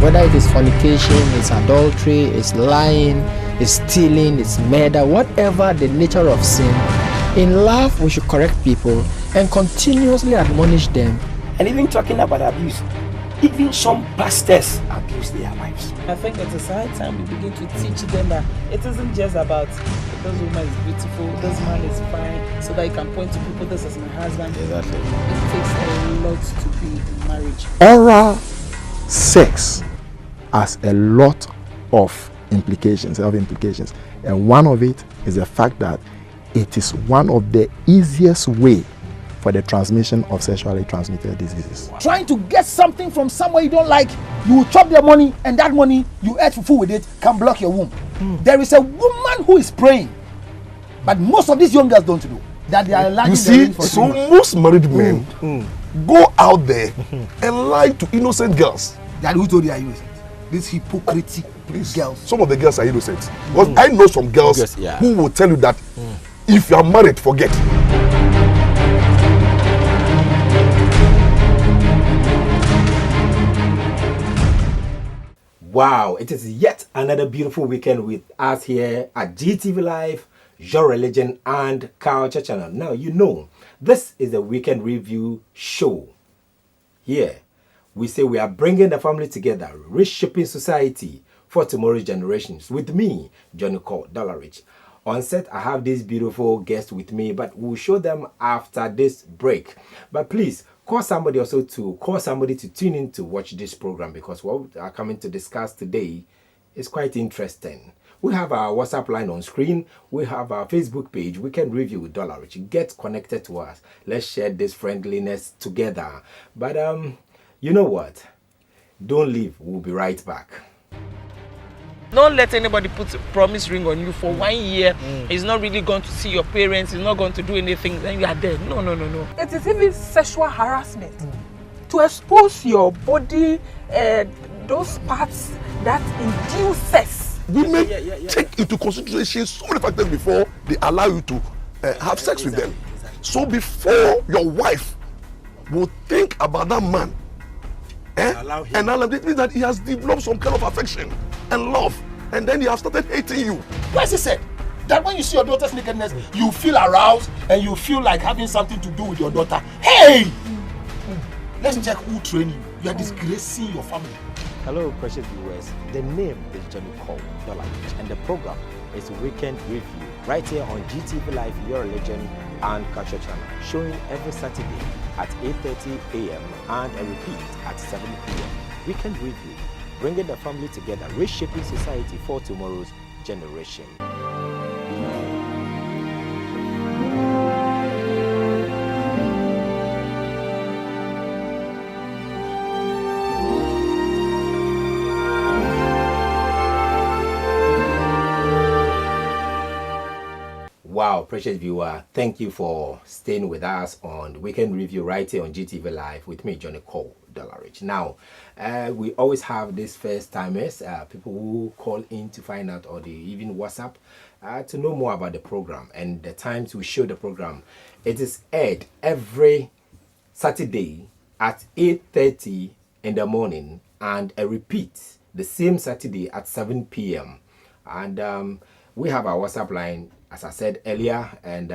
whether it is fornication, it's adultery, it's lying, it's stealing, it's murder, whatever the nature of sin. In love, we should correct people and continuously admonish them. And even talking about abuse, even some pastors abuse their wives. I think it is high time we begin to teach them that it isn't just about this woman is beautiful, this man is fine, so that you can point to people, this is my husband. Exactly. It takes a lot to be in marriage. Oral sex has a lot of implications, and one of it is the fact that it is one of the easiest way for the transmission of sexually transmitted diseases. Trying to get something from somewhere you don't like, you will chop their money, and that money you eat fufu with it can block your womb. There is a woman who is praying, but most of these young girls don't know that they are lying. You see, so most married men go out there and lie to innocent girls. That who told you are innocent? These hypocritic girls. Some of the girls are innocent. Because I know some girls who will tell you that if you are married, forget. Wow, it is yet another beautiful weekend with us here at GTV Live, Your Religion and Culture Channel. Now, you know, this is a weekend review show. Here, we say we are bringing the family together, reshaping society for tomorrow's generations. With me, Johnny Cole, Dollarich. On set, I have these beautiful guests with me, but we'll show them after this break. But please, call somebody to tune in to watch this program, because what we are coming to discuss today is quite interesting. We have our WhatsApp line on screen. We have our Facebook page. We can review with Dollarich. Get connected to us. Let's share this friendliness together. But you know what? Don't leave. We'll be right back. Don't let anybody put a promise ring on you for 1 year. He's not really going to see your parents. He's not going to do anything. Then you are dead. No. It is even sexual harassment to expose your body, those parts that induces. Women take into consideration so many factors before they allow you to have sex with them. So before your wife will think about that man, and allow it means that he has developed some kind of affection and love, and then he has started hating you. Why is it said that when you see your daughter's nakedness, you feel aroused and you feel like having something to do with your daughter? Hey! Let's check who trained you. You are disgracing your family. Hello, precious viewers. The name is Johnny Cole, Dollarich, and the program is Weekend Review, right here on GTV Live, Your Religion and Culture Channel, showing every Saturday at 8:30 a.m. and a repeat at 7 p.m. Weekend Review, bringing the family together, reshaping society for tomorrow's generation. Wow, precious viewer, thank you for staying with us on Weekend Review right here on GTV Live with me, Johnny Cole, Dollarich. Now, we always have these first timers, people who call in to find out, or they even WhatsApp to know more about the program and the times we show the program. It is aired every Saturday at 8:30 in the morning and a repeat the same Saturday at 7 p.m. And we have our WhatsApp line, as I said earlier, and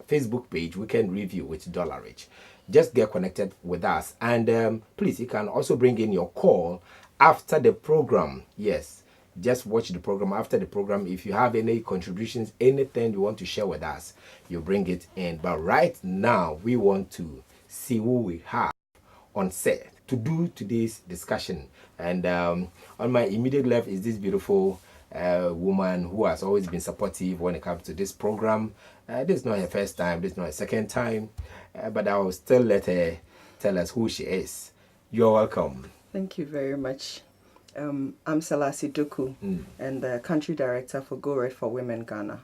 Facebook page, Weekend Review with Dollarich. Just get connected with us, and please, you can also bring in your call after the program. Yes, just watch the program after the program. If you have any contributions, anything you want to share with us, you bring it in. But right now, we want to see who we have on set to do today's discussion. And on my immediate left is this beautiful woman who has always been supportive when it comes to this program. This is not her first time, this is not her second time, but I will still let her tell us who she is. You're welcome. Thank you very much. I'm Selasi Duku, and the country director for Go Red for Women Ghana.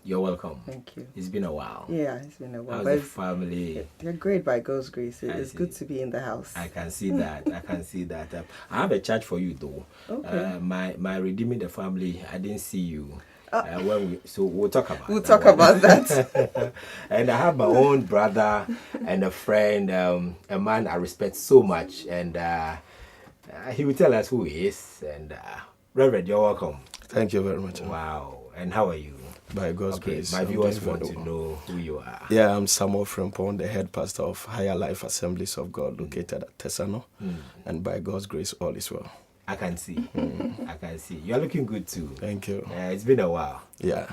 You're welcome. Thank you. It's been a while. Yeah, it's been a while. How's the family? You're great by God's grace. It's good to be in the house. I can see that. I can see that. I have a charge for you though. Okay. My redeeming the family. I didn't see you. So we'll talk about. We'll talk about that. And I have my own brother and a friend, a man I respect so much, and He will tell us who he is. And Reverend, you're welcome. Thank you very much. Wow. And how are you? By God's grace. My I'm viewers doing want very to well. know who you are. Yeah, I'm Samuel Frempong, the head pastor of Higher Life Assemblies of God, located at Tesano. And by God's grace, all is well. I can see. I can see. You're looking good too. Thank you. It's been a while. Yeah.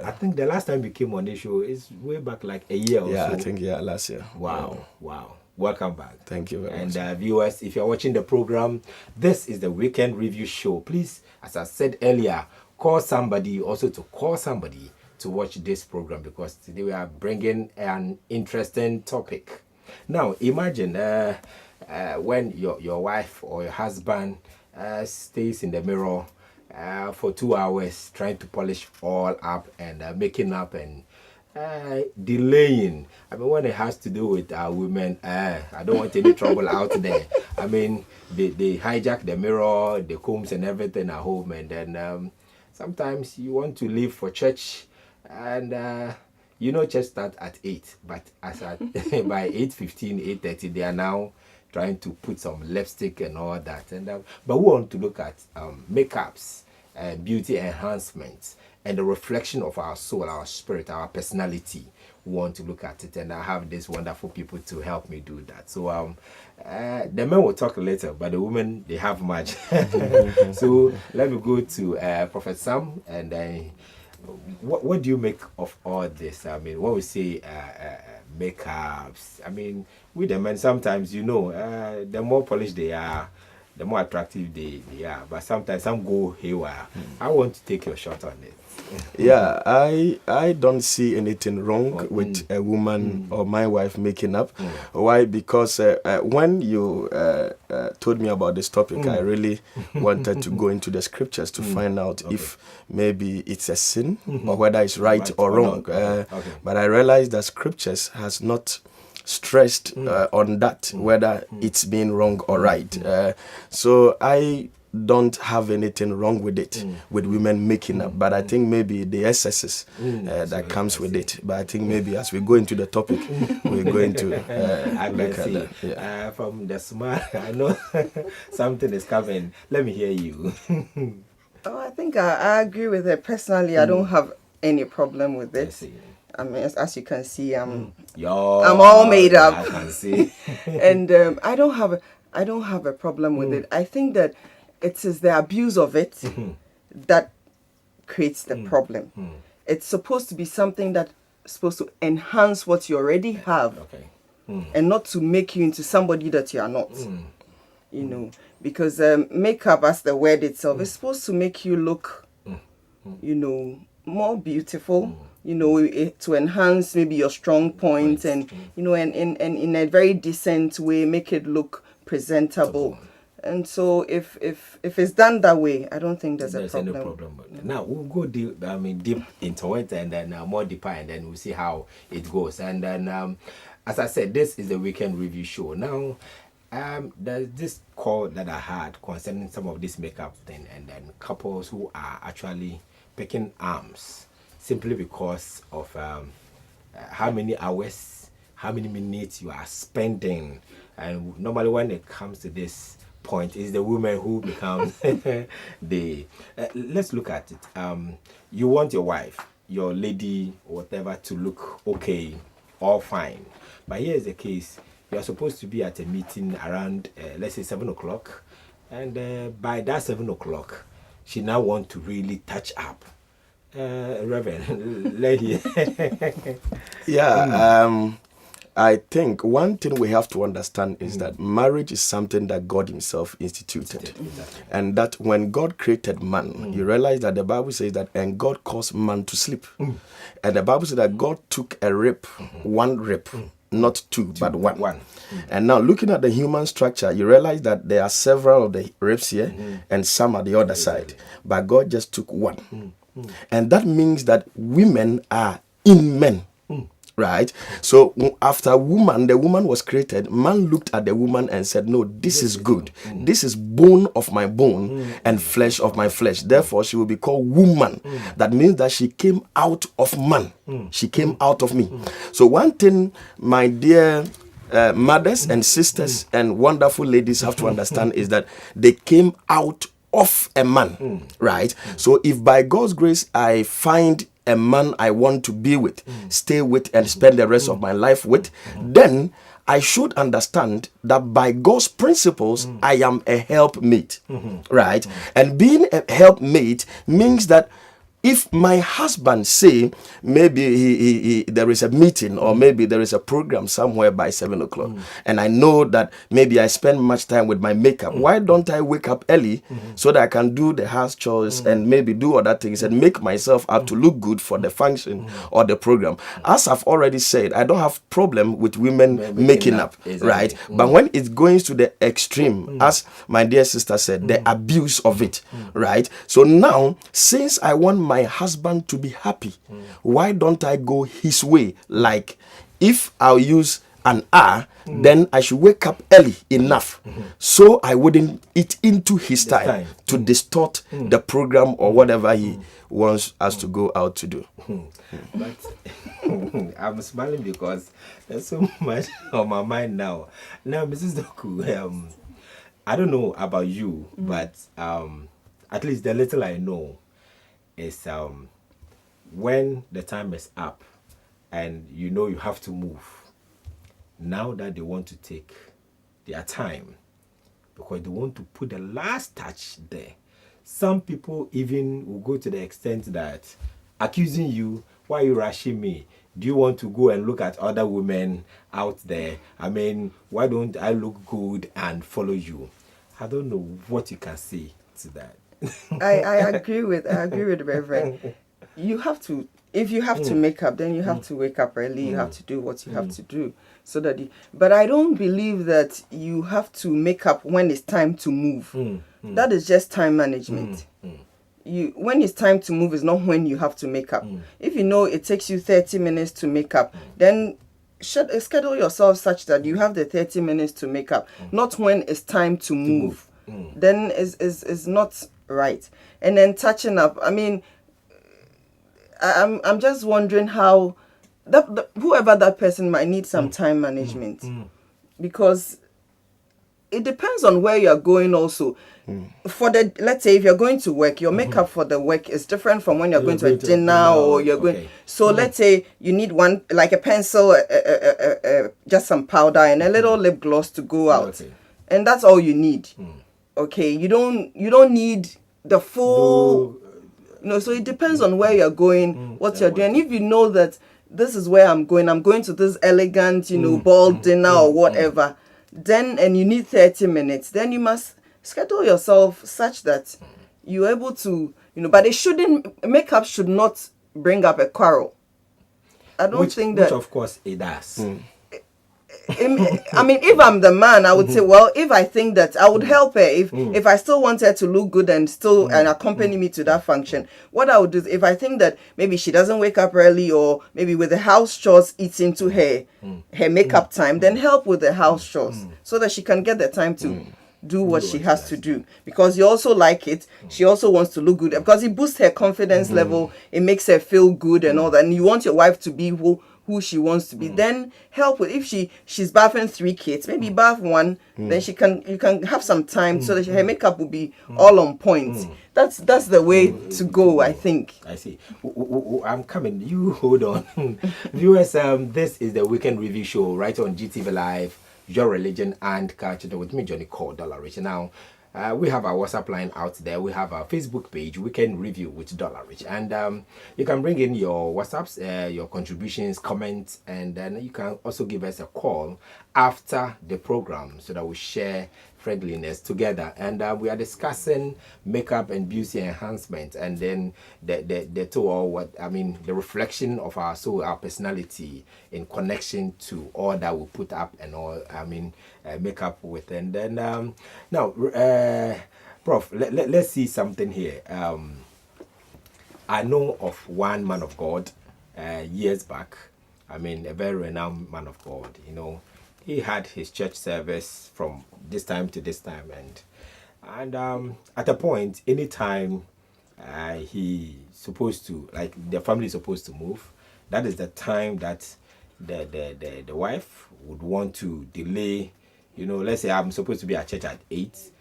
I think the last time you came on the show is way back like a year or so. Yeah, I think last year. Wow. Welcome back. Thank you very much. And viewers, if you're watching the program, this is the Weekend Review Show. Please, as I said earlier, call somebody, also to call somebody to watch this program, because today we are bringing an interesting topic. Now, imagine when your wife or your husband stays in the mirror for 2 hours trying to polish all up and making up and delaying. I mean, when it has to do with women, I don't want any trouble out there. I mean, they hijack the mirror, the combs and everything at home, and then sometimes you want to leave for church, and church starts at 8, but as at by 8:15, 8:30, they are now trying to put some lipstick and all that. And but we want to look at makeups, beauty enhancements, and the reflection of our soul, our spirit, our personality. We want to look at it, and I have these wonderful people to help me do that. So the men will talk later, but the women, they have much. So let me go to Prophet Sam, and what do you make of all this? I mean, when we say makeups, I mean, with the men, sometimes, the more polished they are, the more attractive they are. But sometimes some go haywire. I want to take your shot on it. Yeah, I don't see anything wrong with a woman or my wife making up. Why? Because when you told me about this topic, I really wanted to go into the scriptures to find out if maybe it's a sin or whether it's right or wrong. But I realized that scriptures has not stressed on that, whether it's being wrong or right. So I don't have anything wrong with it, with women making up, but I think maybe the excesses that comes with it. But I think maybe as we go into the topic, we're going to look at that. Yeah. From the smile, I know something is coming. Let me hear you. I think I agree with it. Personally, I don't have any problem with it. I mean, as you can see, I'm all made up. I can see. And I don't have a problem with it. I think that it is the abuse of it that creates the problem. It's supposed to be something that's supposed to enhance what you already have, and not to make you into somebody that you are not. Because makeup, as the word itself, is supposed to make you look, more beautiful. To enhance maybe your strong points, and and in a very decent way, make it look presentable. And so if it's done that way, I don't think there's a problem. Any problem. Now we'll go deep into it, and then more deeper, and then we'll see how it goes. And then, as I said, this is the Weekend Review Show. Now, there's this call that I had concerning some of this makeup thing, and then couples who are actually picking arms simply because of how many hours, how many minutes you are spending. And normally when it comes to this point, is the woman who becomes the let's look at it. You want your wife, your lady, whatever, to look okay, all fine, but here is the case: you are supposed to be at a meeting around let's say 7 o'clock, and by that 7 o'clock she now wants to really touch up. Reverend, let you. I think one thing we have to understand is that marriage is something that God himself instituted. And that when God created man, you realize that the Bible says that, and God caused man to sleep. And the Bible says that God took a rib, one rib, not two, but one. And now looking at the human structure, you realize that there are several of the ribs here and some at the other side. But God just took one. And that means that women are in men. Right? So after the woman was created, man looked at the woman and said, no, this is good. This is bone of my bone and flesh of my flesh. Therefore, she will be called woman. That means that she came out of man. She came out of me. So one thing, my dear mothers and sisters and wonderful ladies have to understand is that they came out of a man, right? So if by God's grace I find a man I want to be with, stay with, and spend the rest of my life with, then I should understand that by God's principles, I am a helpmate, right? And being a helpmate means that if my husband say maybe there is a meeting or maybe there is a program somewhere by 7 o'clock, and I know that maybe I spend much time with my makeup, why don't I wake up early so that I can do the house chores and maybe do other things and make myself up to look good for the function or the program? As I've already said, I don't have problem with women making up, exactly. right? But when it goes to the extreme, as my dear sister said, the abuse of it, right? So now, since I want my husband to be happy, why don't I go his way? Like, if I'll use an hour, then I should wake up early enough so I wouldn't eat into his time to distort the program or whatever he wants us to go out to do. But I'm smiling because there's so much on my mind now. Now, Mrs. Doku, I don't know about you, but at least the little I know is when the time is up and you know you have to move, now that they want to take their time because they want to put the last touch there. Some people even will go to the extent that accusing you, why are you rushing me? Do you want to go and look at other women out there? I mean, why don't I look good and follow you? I don't know what you can say to that. I agree with Reverend. You have to, if you have to make up, then you have to wake up early. You have to do what you have to do, so that. But I don't believe that you have to make up when it's time to move. That is just time management. When it's time to move is not when you have to make up. If you know it takes you 30 minutes to make up, then schedule yourself such that you have the 30 minutes to make up, not when it's time to move. Then is not right. And then touching up, I mean, I'm just wondering how whoever that person might need some time management, because it depends on where you're going also. For the, let's say if you're going to work, your makeup for the work is different from when you're going to a dinner or you're going. So let's say you need one, like a pencil, just some powder and a little lip gloss to go out, and that's all you need. Okay, you don't need the full. So it depends on where you're going, what you're doing. If you know that this is where I'm going to this elegant, ball dinner or whatever, then, and you need 30 minutes, then you must schedule yourself such that you're able to, but makeup should not bring up a quarrel. I don't think that. Which of course it does. I mean, if I'm the man, I would say, well, if I think that I would help her, if I still want her to look good and still and accompany me to that function, what I would do is, if I think that maybe she doesn't wake up early or maybe with the house chores eats into her makeup time, then help with the house chores so that she can get the time to do what she has to do, because you also like it. She also wants to look good because it boosts her confidence level. It makes her feel good and all that. And you want your wife to be who she wants to be. Then help with, if she's bathing 3 kids, maybe bath 1, then you can have some time so that her makeup will be all on point. That's the way to go, I think. I see. I'm coming. You hold on. Viewers, this is the Weekend Review Show right on GTV Live, Your Religion and Culture, with me, Johnny called Dollarich. Now, we have our WhatsApp line out there. We have our Facebook page, Weekend Review with Dollarich. And you can bring in your WhatsApps, your contributions, comments, and then you can also give us a call after the program so that we share friendliness together. And we are discussing makeup and beauty enhancement, and then the reflection of our soul, our personality in connection to all that we put up and all, makeup with. And then now, Prof, let's see something here. I know of one man of God years back, a very renowned man of God, he had his church service from this time to this time, and at a point, anytime he supposed to, like, the family is supposed to move, that is the time that the wife would want to delay, let's say I'm supposed to be at church at 8,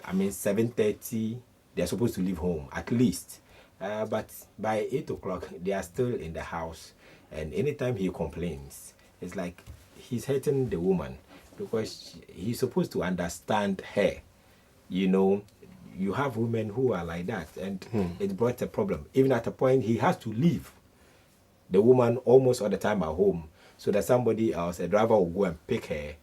7:30 they're supposed to leave home at least, but by 8 o'clock they are still in the house, and anytime he complains, it's like he's hurting the woman, because he's supposed to understand her. You have women who are like that, and it brought a problem. Even at a point, he has to leave the woman almost all the time at home, so that somebody else, a driver, will go and pick her.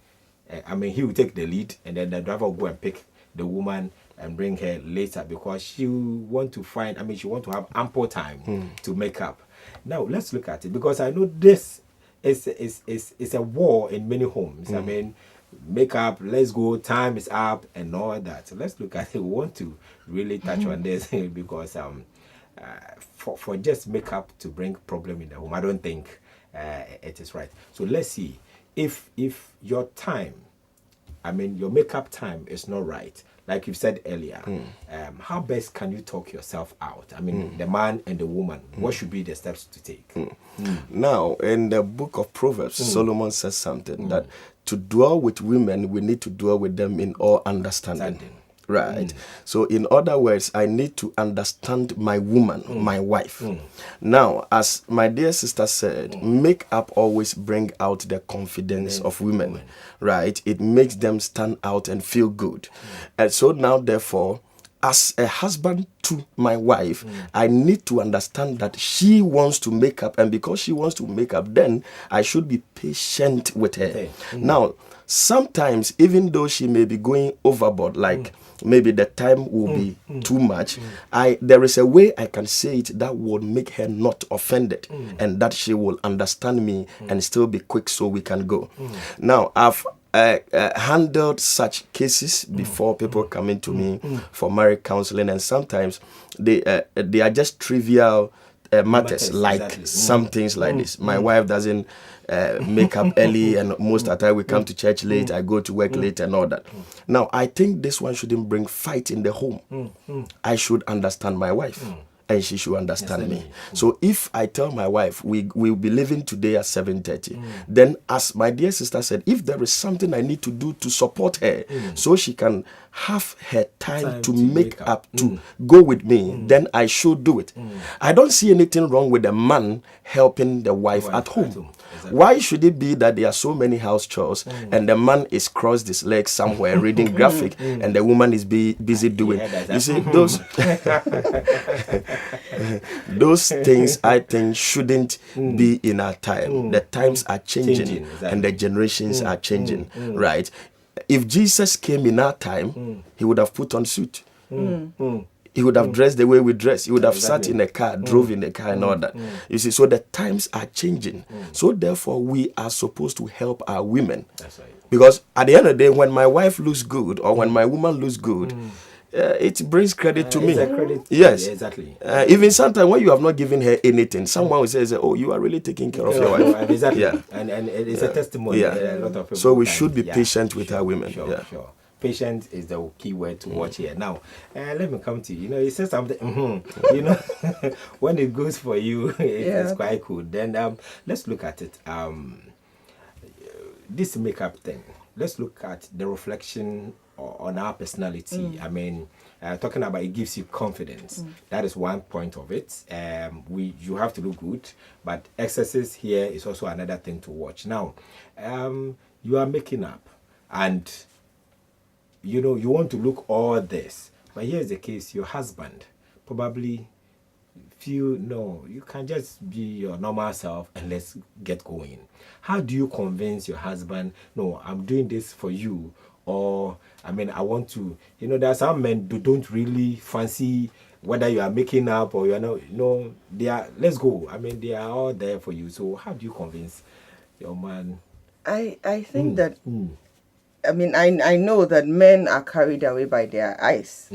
He will take the lead, and then the driver will go and pick the woman and bring her later, because she want to have ample time to make up. Now let's look at it, because I know this is a war in many homes. Makeup, let's go, time is up, and all that. So let's look at it. We want to really touch on this because for just makeup to bring problem in the home, I don't think it is right. So let's see if your time, your makeup time is not right, like you said earlier. How best can you talk yourself out? The man and the woman, what should be the steps to take? Now, in the book of Proverbs, Solomon says something that to dwell with women, we need to dwell with them in all understanding. Right. So in other words, I need to understand my woman, my wife. Now, as my dear sister said, makeup always bring out the confidence of women. Right. It makes them stand out and feel good. And so now, therefore, as a husband to my wife, I need to understand that she wants to make up, and because she wants to make up, then I should be patient with her. Now, sometimes, even though she may be going overboard, like maybe the time will be too much, there is a way I can say it that would make her not offended, and that she will understand me and still be quick so we can go. Now, I've handled such cases before. People coming to me for marriage counseling, and sometimes they are just trivial matters, like some things like this. My wife doesn't make up early, and most of the time we come to church late, I go to work late and all that. Now, I think this one shouldn't bring fight in the home. I should understand my wife, and she should understand me. So if I tell my wife we'll be leaving today at 7:30, then, as my dear sister said, if there is something I need to do to support her so she can have her time to make up to go with me, then I should do it. I don't see anything wrong with a man helping the wife at home. Exactly. Why should it be that there are so many house chores and the man is crossed his legs somewhere reading graphic and the woman is busy doing? You see, those things I think shouldn't be in our time. The times are changing and the generations are changing, right? If Jesus came in our time, he would have put on suit. He would have dressed the way we dress. He would have sat in a car, drove in a car and all that. You see, so the times are changing. So therefore, we are supposed to help our women. That's right. Because at the end of the day, when my wife looks good or when my woman looks good, it brings credit to me. Credit. Yes. Yeah, exactly. Even sometimes when you have not given her anything, someone will say, oh, you are really taking care of your wife. Exactly. Yeah. And it's a testimony. Yeah. A lot of people so we should be patient with our women. Sure. Patient is the key word to watch here. Now, let me come to you. You said something. When it goes for you, it's quite cool. Then let's look at it. This makeup thing. Let's look at the reflection on our personality. Talking about it gives you confidence. That is one point of it. You have to look good, but excesses here is also another thing to watch. Now, you are making up, and you want to look all this, but here's the case: your husband probably feel no, you can just be your normal self and let's get going. How do you convince your husband? No, I'm doing this for you, or I want to. There are some men who don't really fancy whether you are making up or you are not. They are. Let's go. They are all there for you. So how do you convince your man? I think that. I know that men are carried away by their eyes.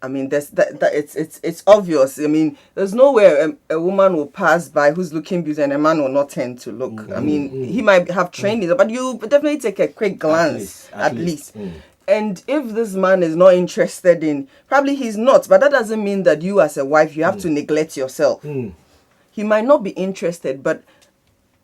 It's obvious. There's nowhere a woman will pass by who's looking beautiful and a man will not tend to look. He might have trained it, but you definitely take a quick glance at least. And if this man is not interested in, probably he's not, but that doesn't mean that you as a wife, you have to neglect yourself. He might not be interested, but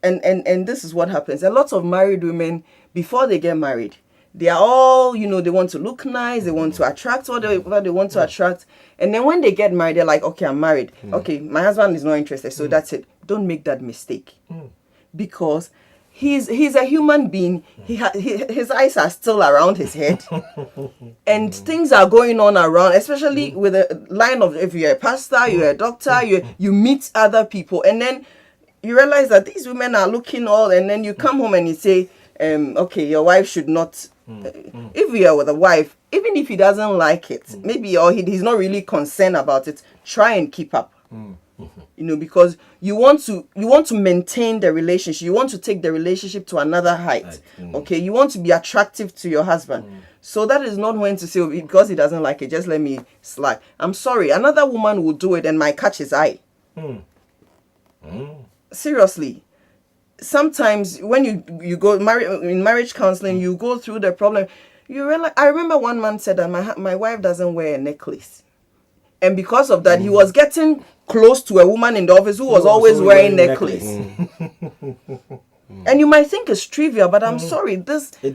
and this is what happens. A lot of married women, before they get married, they are all, they want to look nice, they want to attract whatever they want to attract. And then when they get married, they're like, okay, I'm married. Okay, my husband is not interested, so that's it. Don't make that mistake. Because he's a human being. His eyes are still around his head. And things are going on around, especially with a line of, if you're a pastor, you're a doctor, you meet other people. And then you realize that these women are looking all, and then you come home and you say, okay, your wife should not, if you are with a wife, even if he doesn't like it, maybe, or he's not really concerned about it, try and keep up. Because you want to maintain the relationship. You want to take the relationship to another height. Okay, you want to be attractive to your husband. So that is not when to say, because he doesn't like it, just let me slack. I'm sorry, another woman will do it and might catch his eye. Seriously. Sometimes when you go in marriage counseling, you go through the problem. You realize, I remember one man said that my wife doesn't wear a necklace, and because of that, he was getting close to a woman in the office who was always wearing necklace. And you might think it's trivial, but I'm sorry, these are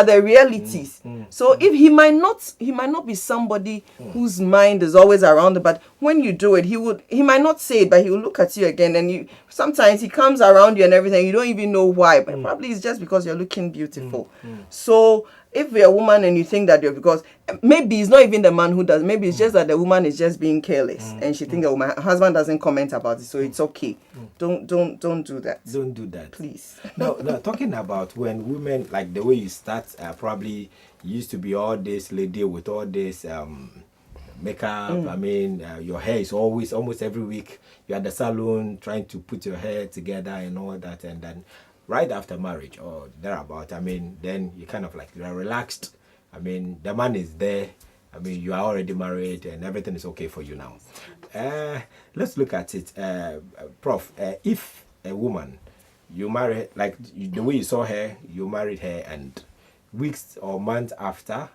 the realities. So if he might not be somebody whose mind is always around it, but when you do it, he might not say it, but he will look at you again, and sometimes he comes around you and everything, you don't even know why, but probably it's just because you're looking beautiful. So if you're a woman and you think that because maybe it's not even the man who does, maybe it's just that the woman is just being careless and she thinks, oh, my husband doesn't comment about it, so it's okay. Don't do that. Don't do that, please. No, talking about when women, like the way you start, probably used to be all this lady with all this makeup. I mean, your hair is always, almost every week, you're at the salon trying to put your hair together and all that, and then right after marriage or thereabout, I mean, then you kind of like, you are relaxed. I mean, the man is there. I mean, you are already married and everything is okay for you now. Let's look at it. Prof, if a woman, you marry, like the way you saw her, you married her, and weeks or months after,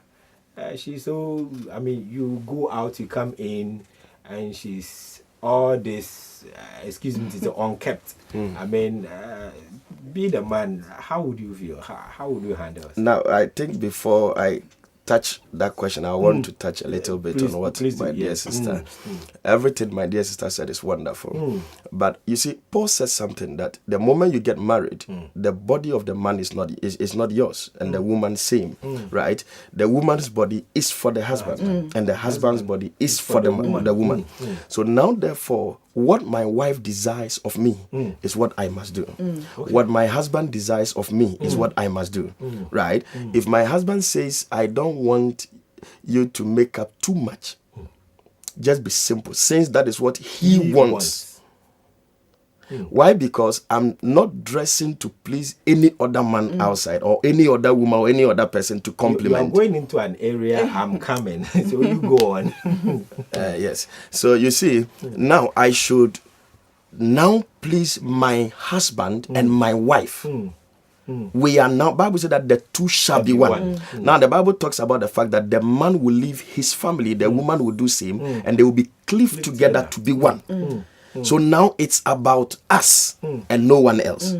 you go out, you come in, and she's all this, excuse me, it's unkept. I mean, be the man, how would you feel? How would you handle it? Now, I think before I touch that question, I want to touch a little bit on what my dear sister, everything my dear sister said is wonderful. But you see, Paul says something that the moment you get married, the body of the man is not yours, and the woman same, right? The woman's body is for the husband, and the husband's body is for the woman. So now, therefore, what my wife desires of me is what I must do. Okay. What my husband desires of me is what I must do, right? If my husband says, I don't want you to make up too much, just be simple, since that is what he wants. Why? Because I'm not dressing to please any other man outside, or any other woman, or any other person to compliment. I'm going into an area, I'm coming. So you go on. Yes. So you see, now I should now please my husband and my wife. We are now, Bible said that the two shall be one. Now the Bible talks about the fact that the man will leave his family, the woman will do same, and they will be cleaved together to be one. So now it's about us and no one else.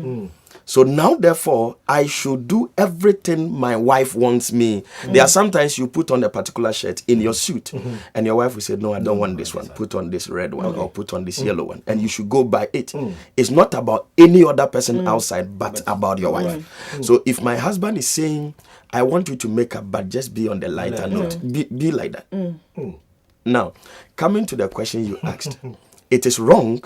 So now, therefore, I should do everything my wife wants me. There are sometimes you put on a particular shirt in your suit, and your wife will say, no, I don't want this one. Put on this red one, or put on this yellow one. And you should go by it. It's not about any other person outside, but about your wife. So if my husband is saying, I want you to make up, but just be on the lighter note, be like that. Now, coming to the question you asked, it is wrong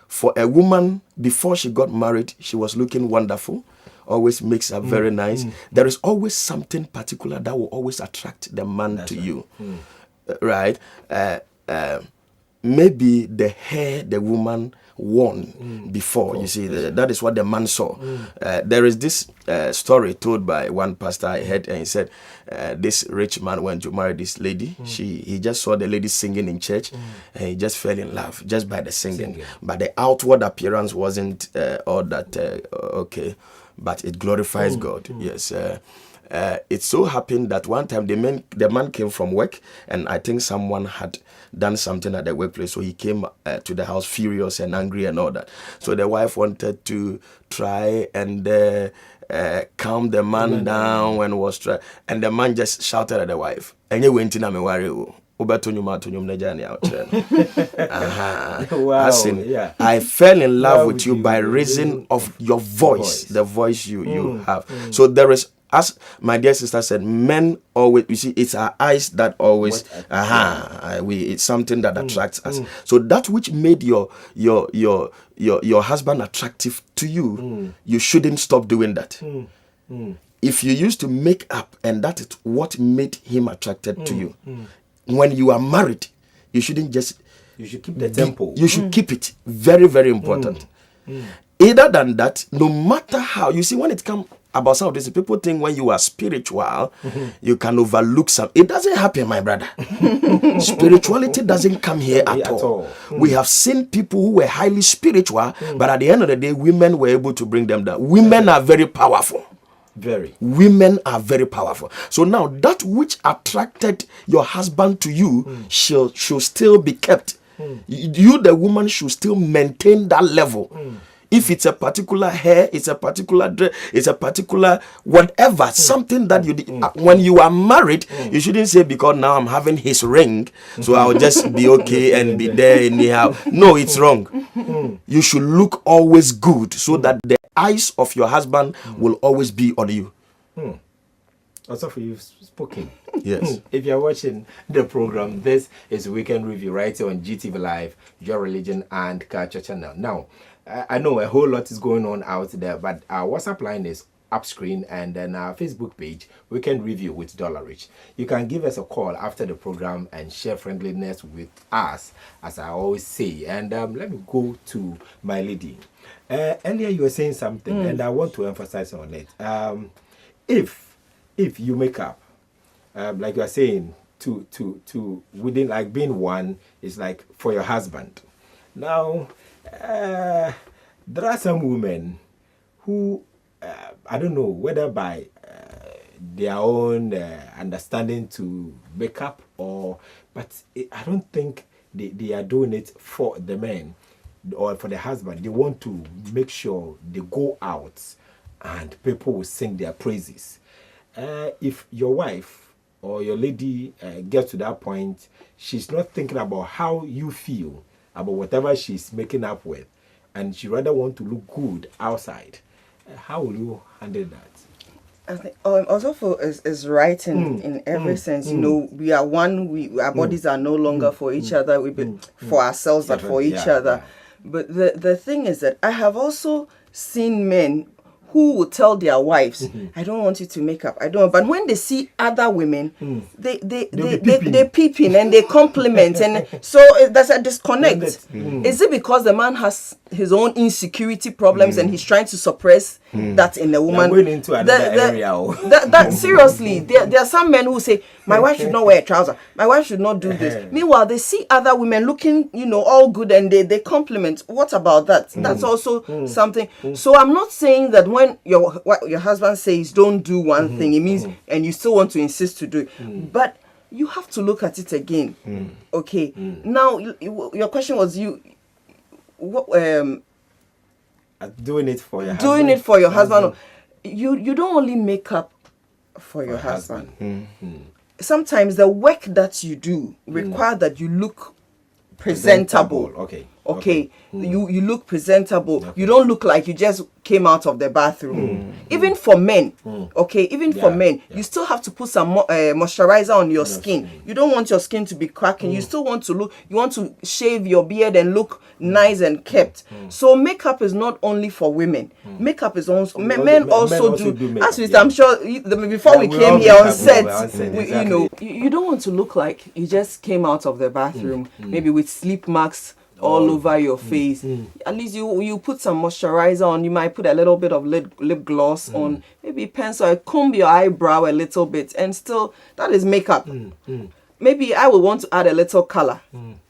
for a woman, before she got married, she was looking wonderful, always makes her very nice. There is always something particular that will always attract the man to you, right? Maybe the hair the woman worn before, you see, that is what the man saw. There is this story told by one pastor I heard, and he said this rich man went to marry this lady. He just saw the lady singing in church, and he just fell in love just by the singing. But the outward appearance wasn't all that okay, but it glorifies God. Yes. it so happened that one time the man came from work, and I think someone had done something at the workplace, so he came to the house furious and angry and all that. So the wife wanted to try and calm the man down and was try, and the man just shouted at the wife, and you went in and worry. Wow, I fell in love with you by reason of your voice, the voice you have. So there is, as my dear sister said, men always, you see, it's our eyes that always, it's something that attracts us. So that which made your husband attractive to you, you shouldn't stop doing that. If you used to make up, and that is what made him attracted to you, when you are married, you shouldn't just, you should keep the tempo. You should keep it. Very, very important. Either than that, no matter how, you see, when it comes about some of this, people think when you are spiritual, you can overlook some. It doesn't happen, my brother. Spirituality doesn't come here at all. We have seen people who were highly spiritual, but at the end of the day, women were able to bring them down. Women are very powerful. Very. Women are very powerful. So now that which attracted your husband to you should still be kept. You, the woman, should still maintain that level. If it's a particular hair, it's a particular dress, it's a particular whatever, something that you when you are married, you shouldn't say, because now I'm having his ring, so I'll just be okay and be there anyhow. No, it's wrong. You should look always good, so that the eyes of your husband will always be on you. Also, for you spoken. Yes. If you're watching the program, this is Weekend Review right here on GTV Live, your religion and culture channel. Now, I know a whole lot is going on out there, but our WhatsApp line is up screen, and then our Facebook page, Weekend Review with Dollarich. You can give us a call after the program and share friendliness with us, as I always say. And let me go to my lady. Earlier you were saying something, and I want to emphasize on it. If you make up, like you are saying, to within, like, being one is like for your husband. Now, there are some women who, I don't know whether by their own understanding to make up, but I don't think they are doing it for the man or for the husband. They want to make sure they go out and people will sing their praises. If your wife or your lady gets to that point, she's not thinking about how you feel about whatever she's making up with, and she rather want to look good outside. How will you handle that? I think Osofo is right in every sense. You know, we are one. Our bodies are no longer for each other. We've been for ourselves, but for each other. But the thing is that I have also seen men who will tell their wives, I don't want you to make up. I don't. But when they see other women, they peep in and they compliment, and so there's a disconnect. Is it because the man has his own insecurity problems and he's trying to suppress that in the woman? Going into another area. That seriously, there are some men who say, my wife should not wear a trouser. My wife should not do this. Meanwhile, they see other women looking, all good, and they compliment. What about that? That's also something. So I'm not saying that when what your husband says don't do one thing, it means and you still want to insist to do it. But you have to look at it again. Okay. Now your question was doing it for your husband. Doing it for your husband. You don't only make up for your husband. Sometimes the work that you do require that you look presentable. Okay. You look presentable. You don't look like you just came out of the bathroom. Even for men, for men, you still have to put some moisturizer on your skin. You don't want your skin to be cracking. You still want to you want to shave your beard and look nice and kept. So makeup is not only for women. Makeup is also men also do. Actually, I'm sure before we came here on set, you don't want to look like you just came out of the bathroom, maybe with sleep marks all over your face. At least you put some moisturizer on. You might put a little bit of lip gloss on, maybe pencil, comb your eyebrow a little bit, and still that is makeup. Maybe I will want to add a little color.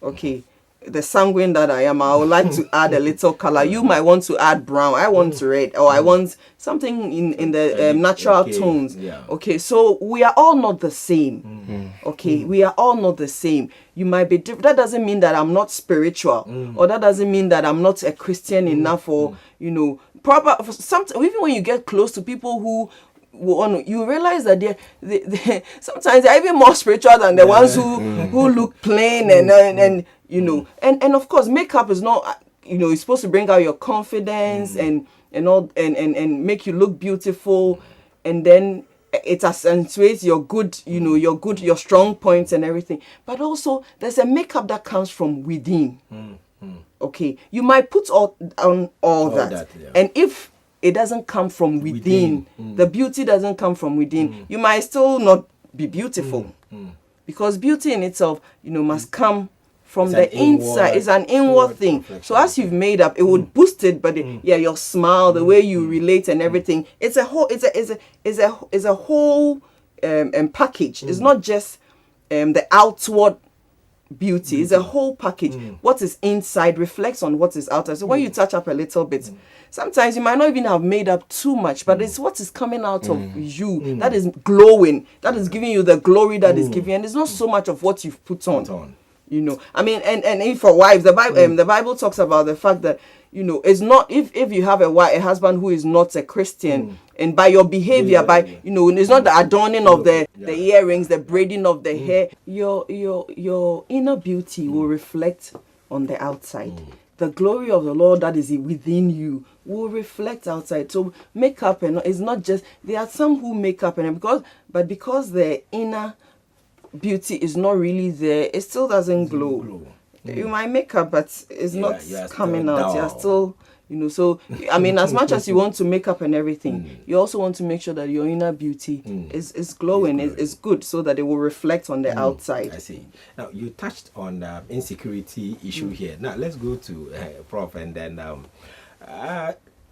Okay, the sanguine that I am, I would like to add a little color. You might want to add brown. I want red, or I want something in the natural tones. Yeah. Okay, so we are all not the same. Okay, we are all not the same. You might be different. That doesn't mean that I'm not spiritual, or that doesn't mean that I'm not a Christian enough, or you know, proper. Even when you get close to people who you realize that they sometimes they're even more spiritual than the ones who look plain and you know, and of course makeup is not, you know, it's supposed to bring out your confidence and all and make you look beautiful, and then it accentuates your good, you know, your strong points and everything. But also there's a makeup that comes from within. Okay, you might put all that, yeah. and if it doesn't come from within. The beauty doesn't come from within. You might still not be beautiful, because beauty in itself, you know, must come from the inside. It's an inward thing. So as you've made up, it would boost it. But your smile, the way you relate and everything, it's a whole. It's a whole package. It's not just the outward beauty. Is a whole package. What is inside reflects on what is outside. So when you touch up a little bit, sometimes you might not even have made up too much, but it's what is coming out of you that is glowing, that is giving you the glory that is giving, and it's not so much of what you've put on. You know, I mean, and if for wives, the Bible talks about the fact that, you know, it's not if you have a husband who is not a Christian, and by your behavior, you know, it's not the adorning of the earrings, the braiding of the hair, your inner beauty will reflect on the outside. The glory of the Lord that is within you will reflect outside. So makeup is not just, there are some who make up because the inner beauty is not really there, it still doesn't glow. You might make up, but it's not coming out. You're still, you know, so I mean, as much as you want to make up and everything, you also want to make sure that your inner beauty is glowing, is good, so that it will reflect on the outside. I see. Now you touched on the insecurity issue here. Now let's go to Prof, and then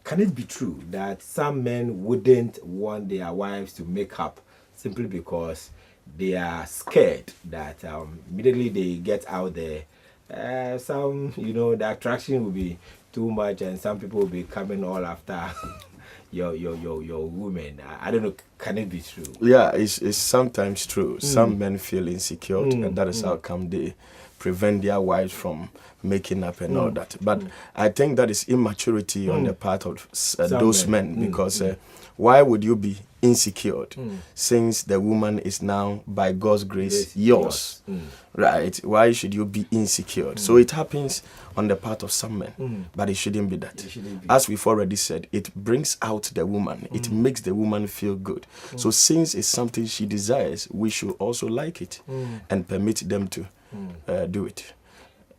can it be true that some men wouldn't want their wives to make up simply because they are scared that immediately they get out there, some, you know, the attraction will be too much, and some people will be coming all after your woman. I don't know, can it be true? Yeah, it's sometimes true. Some men feel insecure, and that is how come they prevent their wives from making up and all that. But I think that is immaturity on the part of those men, because why would you be insecure since the woman is now by God's grace yours? Right? Why should you be insecure? So it happens on the part of some men, but it shouldn't be that. As we've already said, it brings out the woman. It makes the woman feel good. So since it's something she desires, we should also like it and permit them to do it.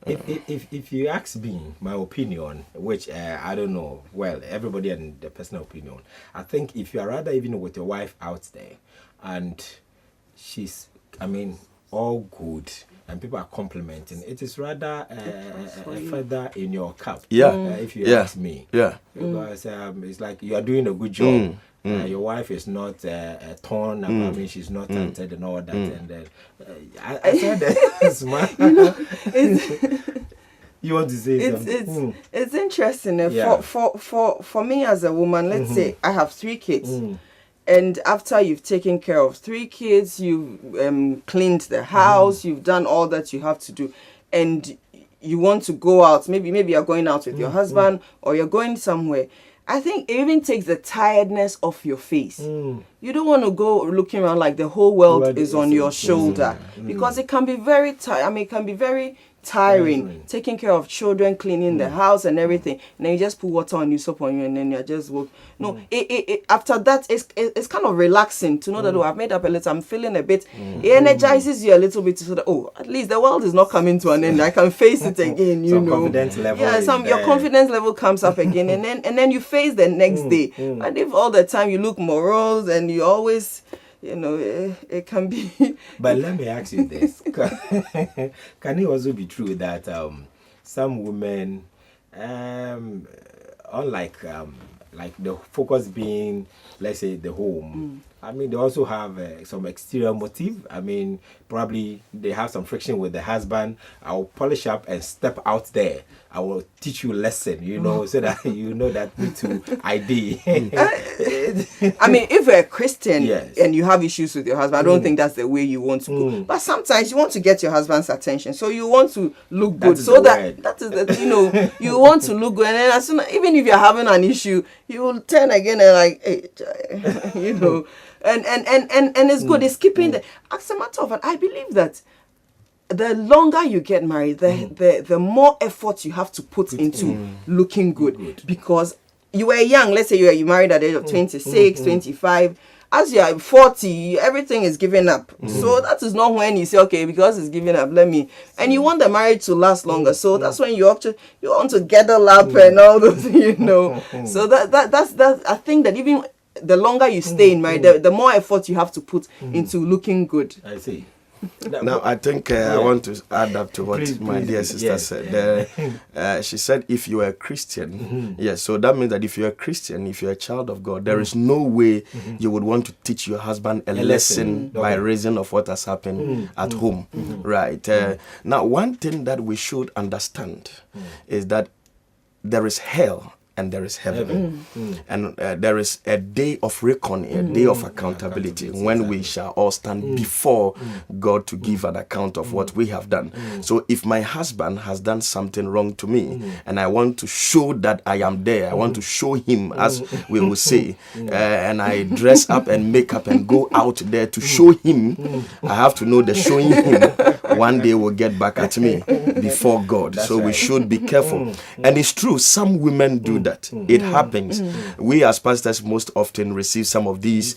If you ask me my opinion, which I don't know, well, everybody and their personal opinion, I think if you are rather even with your wife out there and she's, I mean, all good and people are complimenting, it is rather a feather in your cap. If you ask me. Because it's like you are doing a good job. Your wife is not a thorn. I mean, she's not tempted and all that. And then I said that smart. You know, you want to say something? It's interesting. For me as a woman, let's say I have 3 kids. And after you've taken care of 3 kids, you've cleaned the house, you've done all that you have to do, and you want to go out. Maybe you're going out with your husband, or you're going somewhere. I think it even takes the tiredness off your face. You don't want to go looking around like the whole world is on your shoulder, because it can be very it can be very tiring, taking care of children, cleaning the house and everything, and then you just put water on you, soap on you, and then you're just after that it's kind of relaxing to know that I've made up a little, I'm feeling a bit, it energizes you a little bit, so that at least the world is not coming to an end, I can face it again, you know. Confidence level your confidence level comes up again, and then you face the next day. And if all the time you look morose and you always, you know, it can be. But let me ask you this: can it also be true that some women, unlike like the focus being, let's say, the home. I mean, they also have some exterior motive. I mean, probably they have some friction with the husband. I will polish up and step out there. I will teach you a lesson, you know, so that you know that me too, I did. I mean, if you're a Christian Yes. and you have issues with your husband, I don't think that's the way you want to go. But sometimes you want to get your husband's attention, so you want to look good. is So the that word. that is the, you know, you want to look good, and then as soon even if you're having an issue, you will turn again and like, hey, you know, and it's good. It's keeping the. As a matter of fact, I believe that the longer you get married, the more effort you have to put into looking good. Because you were young, let's say you married at the age of 26, 25. As you are 40, everything is giving up. So that is not when you say, okay, because it's giving up, let me. And you want the marriage to last longer. So that's when you want to gather up and all those, you know. So that's I think that even the longer you stay in marriage, the more effort you have to put into looking good. I see. Now, I think I want to add up to what my dear sister yes. said. She said, if you are a Christian, yes, so that means that if you're a Christian, if you're a child of God, there is no way you would want to teach your husband a lesson by reason of what has happened at home, right? Now, one thing that we should understand is that there is hell and there is heaven. And there is a day of reckoning, a day of accountability, when we shall all stand before God to give an account of what we have done. So if my husband has done something wrong to me, and I want to show that I am there, I want to show him, as we will say, and I dress up and make up and go out there to show him, I have to know that showing him one day will get back at me before God. So we should be careful. And it's true, some women do that. It happens. We as pastors most often receive some of these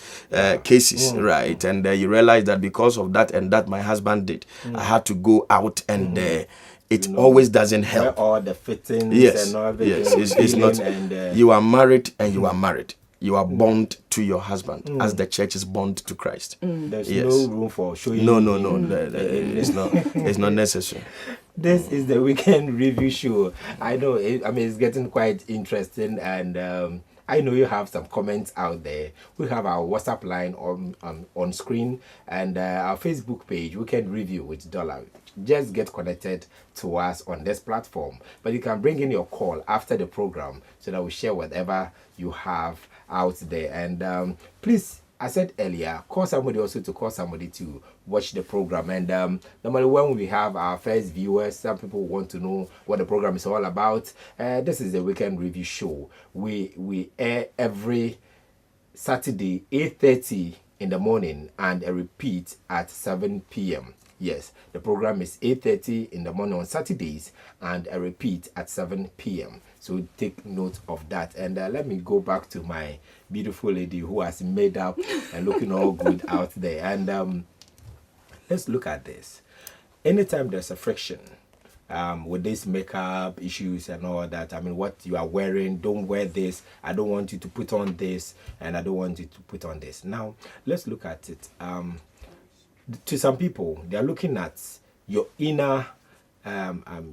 cases, right? And you realize that because of that and that my husband did, I had to go out and it always doesn't help. All the fittings and everything. Yes, it's not. You are married and you are married. You are bound to your husband as the church is bound to Christ. There's no room for showing. No. It's not necessary. This is the weekend review show. I know. It's getting quite interesting, and I know you have some comments out there. We have our WhatsApp line on screen and our Facebook page. Weekend review with Dollarich. Just get connected to us on this platform. But you can bring in your call after the program so that we share whatever you have out there. And please, I said earlier, call somebody also to call somebody to watch the program. And normally when we have our first viewers, some people want to know what the program is all about. This is the weekend review show. We air every Saturday 8:30 in the morning and a repeat at 7 p.m. Yes, the program is 8:30 in the morning on Saturdays and a repeat at 7 p.m. So take note of that. And let me go back to my beautiful lady who has made up and looking all good out there. And let's look at this. Anytime there's a friction with this makeup issues and all that, I mean, what you are wearing, don't wear this, I don't want you to put on this, and I don't want you to put on this. Now, let's look at it. To some people, they are looking at your inner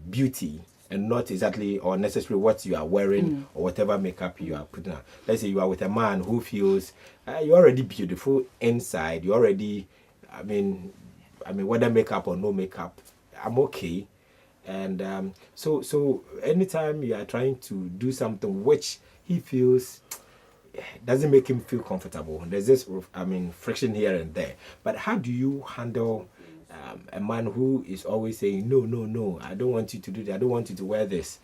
beauty and not exactly or necessarily what you are wearing or whatever makeup you are putting on. Let's say you are with a man who feels you're already beautiful inside. You already, I mean, whether makeup or no makeup, I'm okay. And so anytime you are trying to do something which he feels doesn't make him feel comfortable, there's this, friction here and there. But how do you handle a man who is always saying, no, I don't want you to do that, I don't want you to wear this,